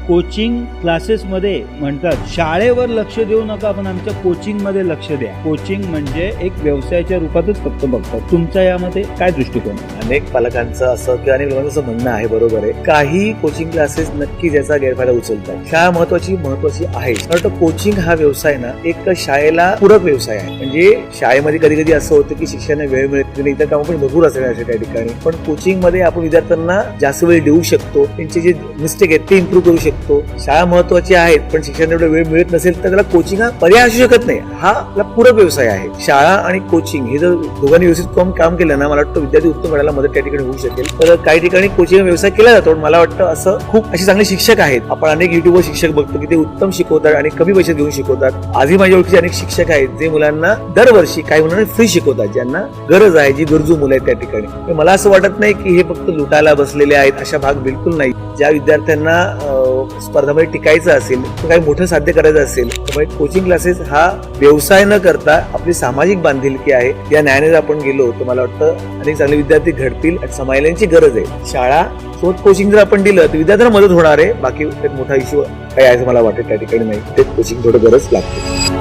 Coaching क्लासेसमध्ये म्हणतात शाळेवर लक्ष देऊ नका, पण आमच्या कोचिंग मध्ये लक्ष द्या. कोचिंग म्हणजे एक व्यवसायाच्या रूपातच फक्त बघतात. तुमच्या यामध्ये काय दृष्टिकोन? अनेक पालकांचं असं किंवा अनेक लोकांचं म्हणणं आहे, बरोबर आहे, काही कोचिंग क्लासेस नक्की याचा गैरफायदा उचलतात. शाळा महत्वाची आहे, कारण कोचिंग हा व्यवसाय ना एक शाळेला पूरक व्यवसाय आहे. म्हणजे शाळेमध्ये कधी कधी असं होतं की शिक्षणाला वेळ मिळत नाही, इतर काम पण भरपूर असेल अशा त्या ठिकाणी, पण कोचिंग मध्ये आपण विद्यार्थ्यांना जास्त वेळ देऊ शकतो, त्यांचे जे मिस्टेक आहेत ते इम्प्रूव्ह करू शकतो. शाळा महत्वाची आहेत, पण शिक्षणाला एवढा वेळ मिळत नसेल तर त्याला कोचिंग हा पर्याय असू शकत नाही. हा आपला पूरक व्यवसाय आहे. शाळा आणि कोचिंग हे जर दोघांनी व्यवस्थित काम केलं ना, मला वाटतं विद्यार्थी उत्तम मिळायला मदत त्या ठिकाणी होऊ शकेल. तर काही ठिकाणी कोचिंग व्यवसाय केला जातो. मला वाटतं असं खूप असे चांगले शिक्षक आहेत. आपण अनेक युट्यूबवर शिक्षक बघतो की ते उत्तम शिकवतात आणि कमी पैसे घेऊन शिकवतात. आधी माझ्या ओळखीचे अनेक शिक्षक आहेत जे मुलांना दरवर्षी काही मुलांना फ्री शिकवतात, ज्यांना गरज आहे, जी गरजू मुलं आहेत त्या ठिकाणी. मला असं वाटत नाही की हे फक्त लुटायला बसलेले आहेत, अशा भाग बिलकुल नाही. ज्या विद्यार्थ्यांना स्पर्धामध्ये टिकायचं असेल, काही मोठं साध्य करायचं असेल, त्यामुळे कोचिंग क्लासेस हा व्यवसाय न करता आपली सामाजिक बांधिलकी आहे. या न्यायाने जर आपण गेलो तर मला वाटतं अनेक चांगले विद्यार्थी घडतील. समाजाची गरज आहे. शाळा सोबत कोचिंग जर आपण दिलं तर विद्यार्थ्यांना मदत होणार आहे. बाकी मोठा इश्यू काही आहे असं मला वाटतं त्या ठिकाणी नाही. ते कोचिंग थोडं गरज लागते.